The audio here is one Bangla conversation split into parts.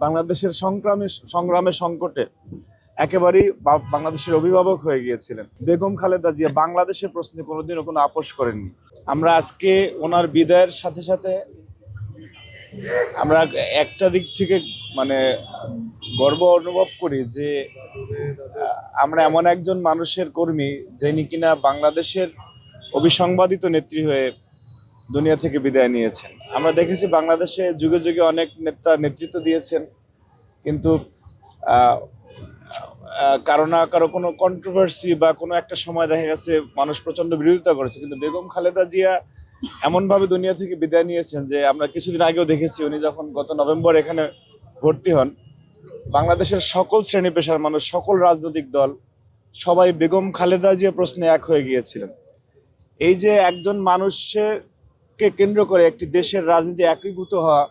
বাংলাদেশের সংগ্রামের সংকটে একেবারেই বাংলাদেশের অভিভাবক হয়ে গিয়েছিলেন বেগম খালেদা জিয়া। বাংলাদেশের প্রশ্নে কোনোদিনও কোনো আপোষ করেননি। আমরা আজকে ওনার বিদায়ের সাথে সাথে আমরা একটা দিক থেকে মানে গর্ব অনুভব করি যে আমরা এমন একজন মানুষের কর্মী যিনি কিনা বাংলাদেশের অবিসংবাদিত নেত্রী হয়ে দুনিয়া থেকে বিদায় নিয়েছেন। আমরা দেখেছি বাংলাদেশে যুগে যুগে অনেক নেতা নেতৃত্ব দিয়েছেন, কিন্তু কারো না কারো কোনো কন্ট্রোভার্সি বা কোনো একটা সময় দেখা গেছে মানুষ প্রচন্ড বিরোধিতা করেছে, কিন্তু বেগম খালেদা জিয়া এমনভাবে দুনিয়া থেকে বিদায় নিয়েছেন যে আমরা কিছুদিন আগেও দেখেছি উনি যখন গত নভেম্বর এখানে ভর্তি হন, বাংলাদেশের সকল শ্রেণী পেশার মানুষ, সকল রাজনৈতিক দল সবাই বেগম খালেদা জিয়া প্রশ্নে এক হয়ে গিয়েছিলেন। এই যে একজন মানুষকে কেন্দ্র করে একটি দেশের রাজনীতি একীভূত হওয়া,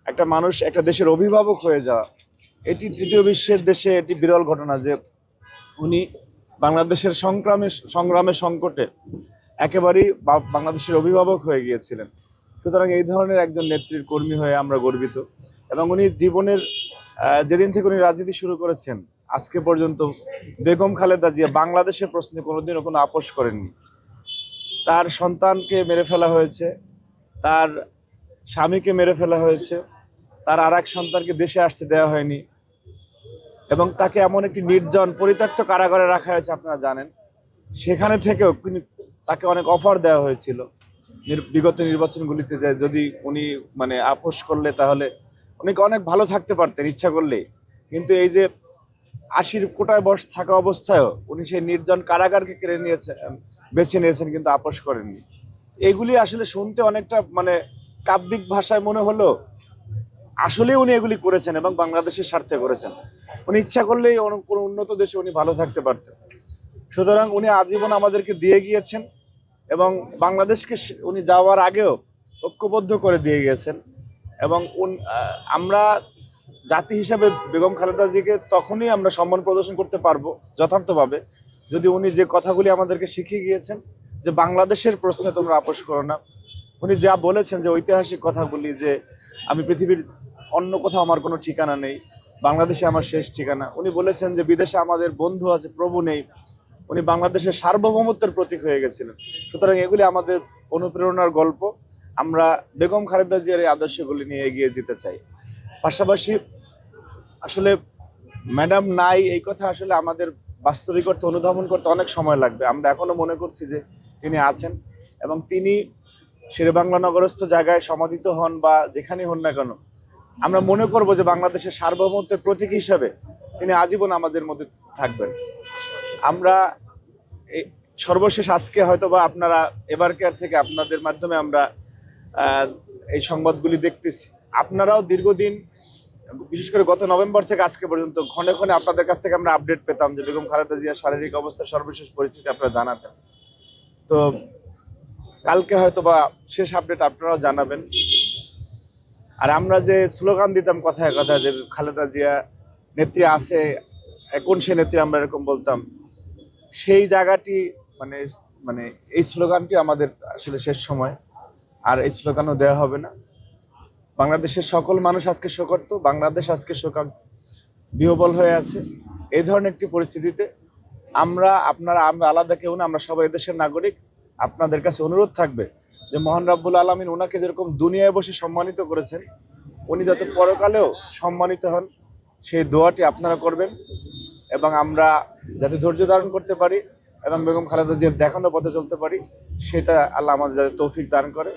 একটা মানুষ একটা দেশের অভিভাবক হয়ে যাওয়া, এটি তৃতীয় বিশ্বের দেশে এটি বিরল ঘটনা যে উনি বাংলাদেশের সংগ্রামের সংকটে একেবারেই বাংলাদেশের অভিভাবক হয়ে গিয়েছিলেন। সুতরাং এই ধরনের একজন নেত্রীর কর্মী হয়ে আমরা গর্বিত। এবং উনি জীবনের যেদিন থেকে উনি রাজনীতি শুরু করেছেন আজকে পর্যন্ত বেগম খালেদা জিয়া বাংলাদেশের প্রশ্নে কোনোদিনও কোনো আপোষ করেননি। তার সন্তানকে মেরে ফেলা হয়েছে, তার স্বামীকে মেরে ফেলা হয়েছে, তার আর এক সন্তানকে দেশে আসতে দেওয়া হয়নি, এবং তাকে এমন একটি নির্জন পরিত্যক্ত কারাগারে রাখা হয়েছে আপনারা জানেন। সেখানে থেকেও তাকে অনেক অফার দেওয়া হয়েছিল বিগত নির্বাচনগুলিতে যে যদি উনি আপোষ করলে তাহলে উনি অনেক ভালো থাকতে পারতেন ইচ্ছা করলেই, কিন্তু এই যে 80 কোটায় বয়স থাকা অবস্থায়ও উনি সেই নির্জন কারাগারকে কেড়ে নিয়েছেন, বেছে নিয়েছেন, কিন্তু আপোষ করেননি। এগুলি আসলে শুনতে অনেকটা কাব্যিক ভাষায় মনে হলো, আসলে উনি এগুলি করেছেন এবং বাংলাদেশের স্বার্থে করেছেন। উনি ইচ্ছা করলেই কোনো উন্নত দেশে উনি ভালো থাকতে পারতেন। সুতরাং উনি আজীবন আমাদেরকে দিয়ে গিয়েছেন এবং বাংলাদেশকে উনি যাওয়ার আগেও ঐক্যবদ্ধ করে দিয়ে গিয়েছেন। এবং আমরা জাতি হিসাবে বেগম খালেদা জিকে তখনই আমরা সম্মান প্রদর্শন করতে পারবো যথার্থভাবে যদি উনি যে কথাগুলি আমাদেরকে শিখিয়ে গিয়েছেন যে বাংলাদেশের প্রশ্নে তোমরা আপোষ করো না। উনি যা বলেছেন যে ঐতিহাসিক কথাগুলি যে আমি পৃথিবীর অন্য কোথাও আমার কোনো ঠিকানা নেই, বাংলাদেশে আমার শেষ ঠিকানা। উনি বলেছেন যে বিদেশে আমাদের বন্ধু আছে, প্রভু নেই। উনি বাংলাদেশের সার্বভৌমত্বের প্রতীক হয়ে গেছিলেন। সুতরাং এগুলি আমাদের অনুপ্রেরণার গল্প। আমরা বেগম খালেদা জিয়ার এই আদর্শগুলি নিয়ে এগিয়ে যেতে চাই। পাশাপাশি আসলে ম্যাডাম নাই এই কথা আসলে আমাদের বাস্তবিক অর্থে অনুধাবন করতে অনেক সময় লাগবে। আমরা এখনো মনে করছি যে তিনি আছেন এবং তিনি শেরেবাংলা নগরস্থ জায়গায় সমাধিত হন বা যেখানেই হন না কেন, আমরা মনে করব যে বাংলাদেশের সার্বভৌমত্বের প্রতীক হিসাবে তিনি আজীবন আমাদের মধ্যে থাকবেন। আমরা সর্বশেষ আজকে হয়তো বা আপনারা এবারকার থেকে আপনাদের মাধ্যমে আমরা এই সংবাদগুলি দেখতেছি। আপনারাও দীর্ঘদিন, বিশেষ করে গত নভেম্বর থেকে আজকে পর্যন্ত ক্ষণে ক্ষণে আপনাদের কাছ থেকে আমরা আপডেট পেতাম যে বেগম খালেদা জিয়ার শারীরিক অবস্থার সর্বশেষ পরিস্থিতি আপনারা জানাতেন। তো কালকে হয়তো বা শেষ আপডেট আপনারাও জানাবেন। আর আমরা যে স্লোগান দিতাম কথায় কথায় যে খালেদা জিয়া নেত্রী আছে, এখন সে নেত্রী আমরা এরকম বলতাম, সেই জায়গাটি এই স্লোগানটি আমাদের আসলে শেষ সময়, আর এই স্লোগানও দেওয়া হবে না। বাংলাদেশের সকল মানুষ আজকে শোকার্ত, বাংলাদেশ আজকে বিহ্বল হয়ে আছে। এই ধরনের একটি পরিস্থিতিতে আমরা আলাদা কেউ না, আমরা সবাই দেশের নাগরিক। আপনাদের কাছে অনুরোধ থাকবে যে মহান রব্বুল আলামিন ওনাকে যেরকম দুনিয়ায় বসে সম্মানিত করেছেন, উনি যাতে পরকালেও সম্মানিত হন সেই দোয়াটি আপনারা করবেন, এবং আমরা যাতে ধৈর্য ধারণ করতে পারি এবং বেগম খালেদা জিয়ার দেখানো পথে চলতে পারি, সেটা আল্লাহ আমাদের যাতে তৌফিক দান করে।